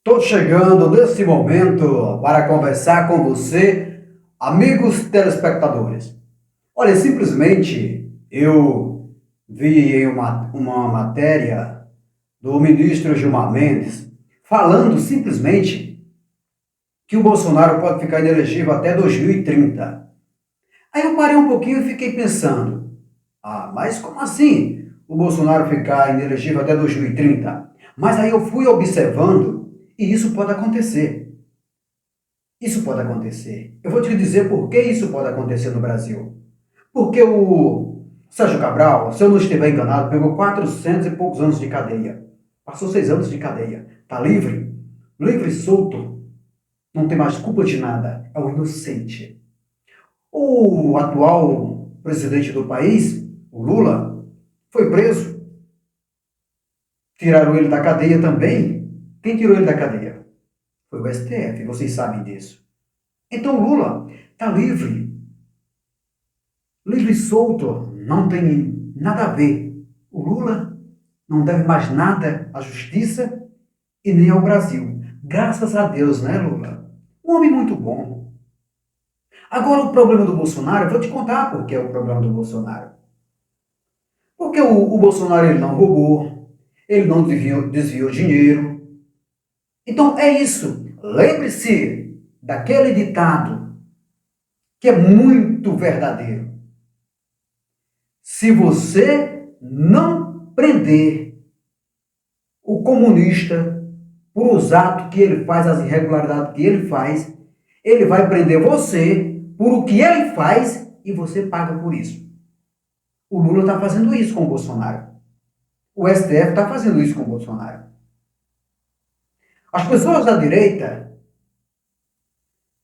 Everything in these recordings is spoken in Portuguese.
Estou chegando nesse momento para conversar com você, amigos telespectadores. Olha, simplesmente eu vi em uma matéria do ministro Gilmar Mendes falando simplesmente que o Bolsonaro pode ficar inelegível até 2030. Aí eu parei um pouquinho e fiquei pensando: mas como assim o Bolsonaro ficar inelegível até 2030? Mas aí eu fui observando e isso pode acontecer. Isso pode acontecer. Eu vou te dizer por que isso pode acontecer no Brasil. Porque o Sérgio Cabral, se eu não estiver enganado, pegou 400 e poucos anos de cadeia. Passou 6 anos de cadeia. Está livre? Livre e solto. Não tem mais culpa de nada. É um inocente. O atual presidente do país, o Lula, foi preso. Tiraram ele da cadeia também. Quem tirou ele da cadeia? Foi o STF, vocês sabem disso. Então o Lula está livre. Livre e solto, não tem nada a ver. O Lula não deve mais nada à justiça e nem ao Brasil. Graças a Deus, né, Lula? Um homem muito bom. Agora, o problema do Bolsonaro, eu vou te contar por que é o problema do Bolsonaro. Porque o Bolsonaro ele não roubou, ele não desviou dinheiro. Então, é isso. Lembre-se daquele ditado que é muito verdadeiro. Se você não prender o comunista por os atos que ele faz, as irregularidades que ele vai prender você por o que ele faz e você paga por isso. O Lula está fazendo isso com o Bolsonaro. O STF está fazendo isso com o Bolsonaro. As pessoas da direita,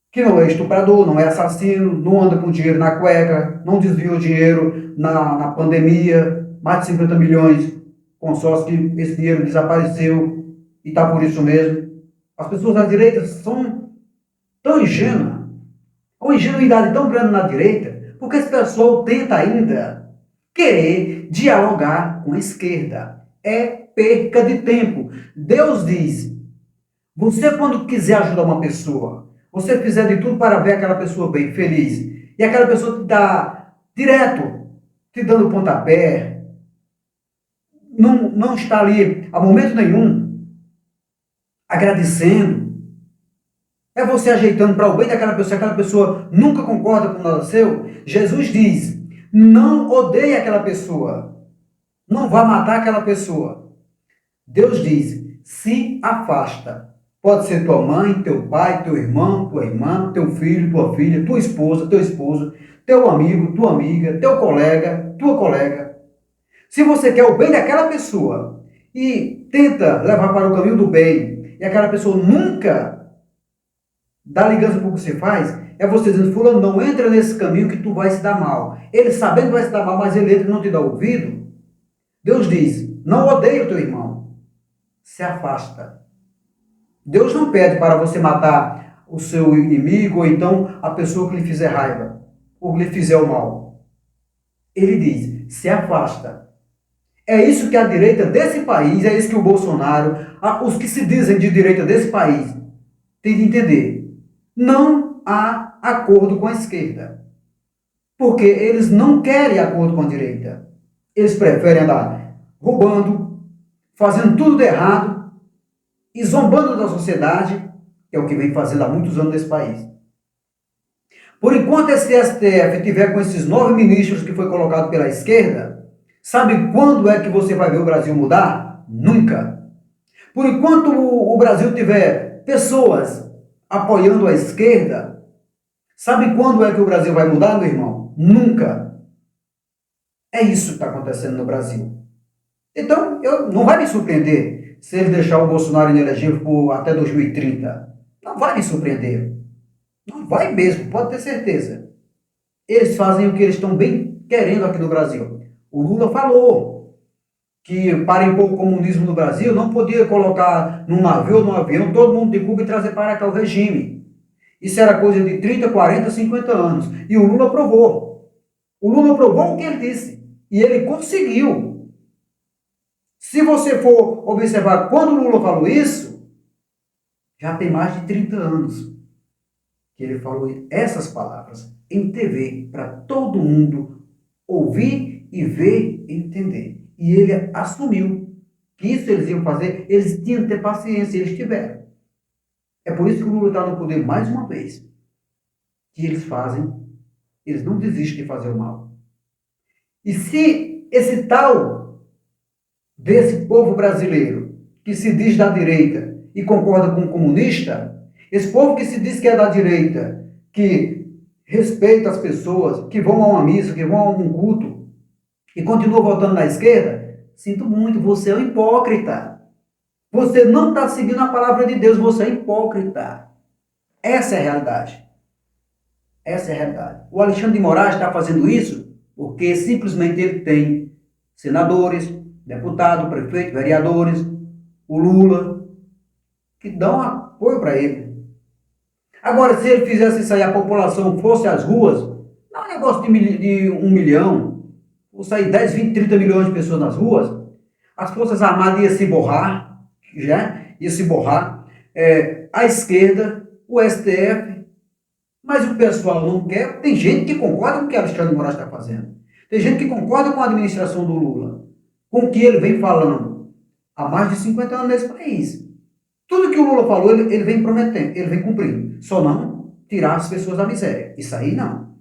que não é estuprador, não é assassino, não anda com dinheiro na cueca, não desviou dinheiro na pandemia, mais de 50 milhões, consórcio que esse dinheiro desapareceu e está por isso mesmo. As pessoas da direita são tão ingênuas, uma ingenuidade tão grande na direita, porque esse pessoal tenta ainda querer dialogar com a esquerda. É perca de tempo. Deus diz: você, quando quiser ajudar uma pessoa, você fizer de tudo para ver aquela pessoa bem, feliz, e aquela pessoa te dá direto, te dando pontapé, não está ali a momento nenhum agradecendo, é você ajeitando para o bem daquela pessoa, aquela pessoa nunca concorda com nada seu. Jesus diz: não odeie aquela pessoa, não vá matar aquela pessoa. Deus diz: se afasta. Pode ser tua mãe, teu pai, teu irmão, tua irmã, teu filho, tua filha, tua esposa, teu esposo, teu amigo, tua amiga, teu colega, tua colega. Se você quer o bem daquela pessoa e tenta levar para o caminho do bem, e aquela pessoa nunca dá ligança para o que você faz, é você dizendo: fulano, não entra nesse caminho que tu vai se dar mal. Ele sabendo que vai se dar mal, mas ele entra e não te dá ouvido. Deus diz: não odeie o teu irmão, se afasta. Deus não pede para você matar o seu inimigo ou então a pessoa que lhe fizer raiva ou lhe fizer o mal. Ele diz: se afasta. É isso que a direita desse país, é isso que o Bolsonaro, os que se dizem de direita desse país, têm de entender. Não há acordo com a esquerda. Porque eles não querem acordo com a direita. Eles preferem andar roubando, fazendo tudo de errado e zombando da sociedade, que é o que vem fazendo há muitos anos nesse país. Por enquanto esse STF tiver com esses 9 ministros que foi colocado pela esquerda, sabe quando é que você vai ver o Brasil mudar? Nunca. Por enquanto o Brasil tiver pessoas apoiando a esquerda, sabe quando é que o Brasil vai mudar, meu irmão? Nunca. É isso que está acontecendo no Brasil. Então, não vai me surpreender se ele deixar o Bolsonaro inelegível por até 2030. Não vai me surpreender. Não vai mesmo, pode ter certeza. Eles fazem o que eles estão bem querendo aqui no Brasil. O Lula falou que para impor o comunismo no Brasil não podia colocar num navio ou num avião todo mundo de Cuba e trazer para cá o regime. Isso era coisa de 30, 40, 50 anos. E o Lula provou. O Lula provou o que ele disse. E ele conseguiu. Se você for observar quando o Lula falou isso, Já tem mais de 30 anos que ele falou essas palavras em TV para todo mundo ouvir e ver e entender. E ele assumiu que isso eles iam fazer, eles tinham que ter paciência, eles tiveram. É por isso que o Lula está no poder mais uma vez. Que eles fazem, eles não desistem de fazer o mal. E se esse tal desse povo brasileiro, que se diz da direita e concorda com o comunista, esse povo que se diz que é da direita, que respeita as pessoas, que vão a uma missa, que vão a um culto, e continua votando na esquerda, sinto muito, você é um hipócrita. Você não está seguindo a palavra de Deus, você é hipócrita. Essa é a realidade. Essa é a realidade. O Alexandre de Moraes está fazendo isso porque simplesmente ele tem senadores, deputados, prefeitos, vereadores, o Lula, que dão apoio para ele. Agora, se ele fizesse isso aí, a população fosse às ruas, não é um negócio de 1 milhão, ou sair 10, 20, 30 milhões de pessoas nas ruas, as Forças Armadas iam se borrar, ia se borrar, a esquerda, o STF, mas o pessoal não quer. Tem gente que concorda com o que Alexandre de Moraes está fazendo. Tem gente que concorda com a administração do Lula, com o que ele vem falando há mais de 50 anos nesse país. Tudo que o Lula falou, ele vem prometendo, ele vem cumprindo. Só não tirar as pessoas da miséria. Isso aí não.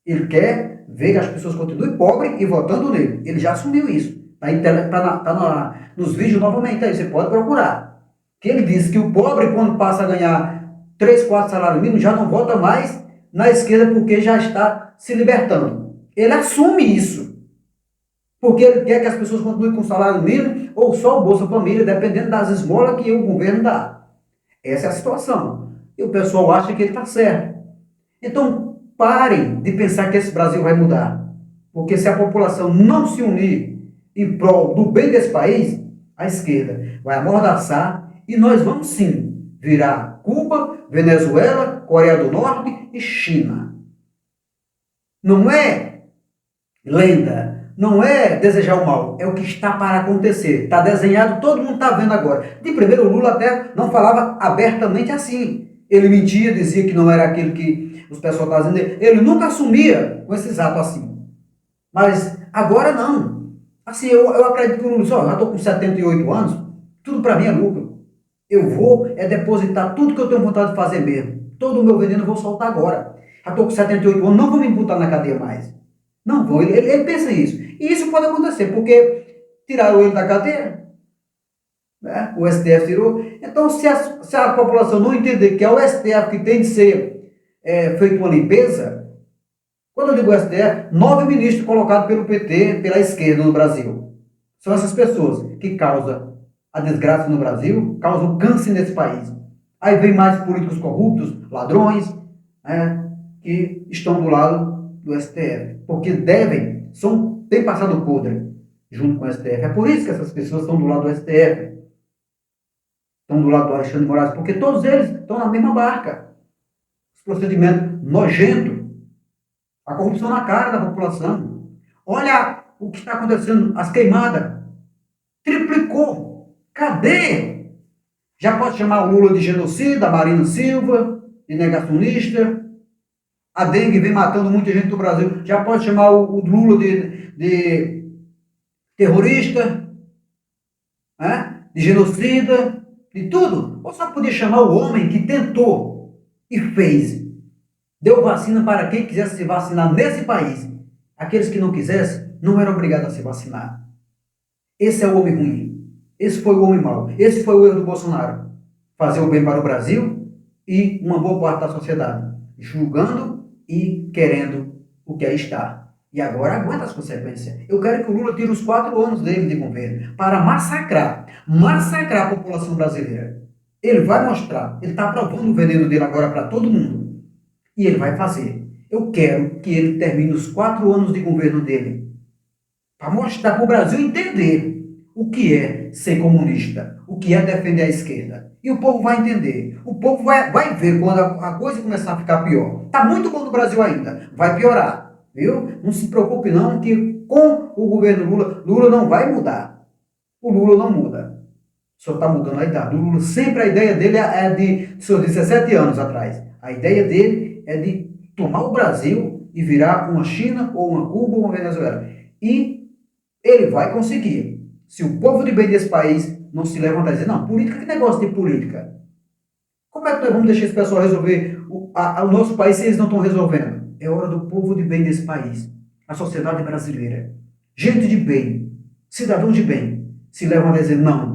Ele quer ver que as pessoas continuem pobres e votando nele. Ele já assumiu isso. Está nos vídeos novamente aí, você pode procurar. Que ele disse que o pobre, quando passa a ganhar 3, 4 salários mínimos, já não vota mais na esquerda porque já está se libertando. Ele assume isso. Porque ele quer que as pessoas continuem com o salário mínimo ou só o Bolsa Família, dependendo das esmolas que o governo dá. Essa é a situação. E o pessoal acha que ele está certo. Então, parem de pensar que esse Brasil vai mudar. Porque se a população não se unir em prol do bem desse país, a esquerda vai amordaçar e nós vamos sim virar Cuba, Venezuela, Coreia do Norte e China. Não é lenda, não é desejar o mal, é o que está para acontecer. Está desenhado, todo mundo está vendo agora. De primeiro, o Lula até não falava abertamente assim. Ele mentia, dizia que não era aquilo que os pessoal estavam dizendo. Ele nunca assumia com esses atos assim. Mas agora não. Assim, eu acredito que o Lula, já estou com 78 anos, tudo para mim é lucro. Eu vou depositar tudo que eu tenho vontade de fazer mesmo. Todo o meu veneno eu vou soltar agora. Já estou com 78 anos, não vou me botar na cadeia mais. Não vou, ele pensa isso. E isso pode acontecer, porque tiraram ele da cadeia, né? O STF tirou. Então, se a população não entender que é o STF que tem de ser feito uma limpeza, quando eu digo STF, 9 ministros colocados pelo PT, pela esquerda no Brasil. São essas pessoas que causam a desgraça no Brasil, causam câncer nesse país. Aí vem mais políticos corruptos, ladrões, que estão do lado do STF. Porque têm passado podre junto com o STF. É por isso que essas pessoas estão do lado do STF. Estão do lado do Alexandre de Moraes, porque todos eles estão na mesma barca. Os procedimentos nojentos. A corrupção na cara da população. Olha o que está acontecendo, as queimadas. Triplicou. Cadê? Já pode chamar o Lula de genocida, a Marina Silva, de negacionista. A dengue vem matando muita gente do Brasil. Já pode chamar o Lula de terrorista, de genocida, de tudo. Ou só podia chamar o homem que tentou e fez. Deu vacina para quem quisesse se vacinar nesse país. Aqueles que não quisessem, não eram obrigados a se vacinar. Esse é o homem ruim. Esse foi o homem mau. Esse foi o erro do Bolsonaro. Fazer o bem para o Brasil e uma boa parte da sociedade. Julgando e querendo o que aí está. E agora aguenta as consequências. Eu quero que o Lula tire os 4 anos dele de governo para massacrar a população brasileira. Ele vai mostrar, ele está provando o veneno dele agora para todo mundo. E ele vai fazer. Eu quero que ele termine os 4 anos de governo dele. Para mostrar para o Brasil entender o que é ser comunista. O que é defender a esquerda. E o povo vai entender. O povo vai ver quando a coisa começar a ficar pior. Está muito bom no Brasil ainda. Vai piorar. Viu? Não se preocupe não que com o governo Lula não vai mudar. O Lula não muda. Só está mudando a idade. O Lula, sempre a ideia dele é de seus 17 anos atrás. A ideia dele é de tomar o Brasil e virar uma China, ou uma Cuba, ou uma Venezuela. E ele vai conseguir. Se o povo de bem desse país não se levantar e dizer, não, política, que negócio de política? Como é que nós vamos deixar esse pessoal resolver o nosso país se eles não estão resolvendo? É hora do povo de bem desse país, a sociedade brasileira, gente de bem, cidadão de bem, se levantar e dizer, não,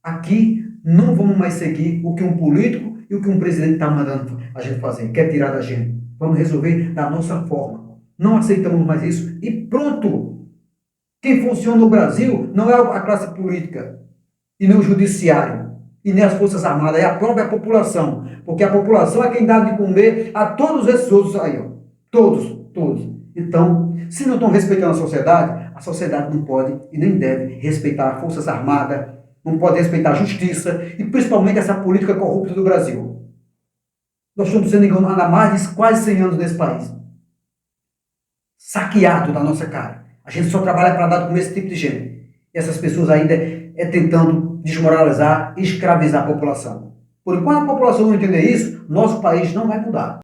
aqui não vamos mais seguir o que um político e o que um presidente está mandando a gente fazer, quer tirar da gente. Vamos resolver da nossa forma. Não aceitamos mais isso e pronto. Quem funciona no Brasil não é a classe política e nem o judiciário e nem as Forças Armadas, é a própria população. Porque a população é quem dá de comer a todos esses outros aí, ó. Todos. Então, se não estão respeitando a sociedade não pode e nem deve respeitar as Forças Armadas, não pode respeitar a justiça e principalmente essa política corrupta do Brasil. Nós estamos sendo enganados há mais de quase 100 anos nesse país. Saqueado da nossa cara. A gente só trabalha para dar de comer esse tipo de gente. E essas pessoas ainda tentando desmoralizar e escravizar a população. Por enquanto a população não entender isso, nosso país não vai mudar.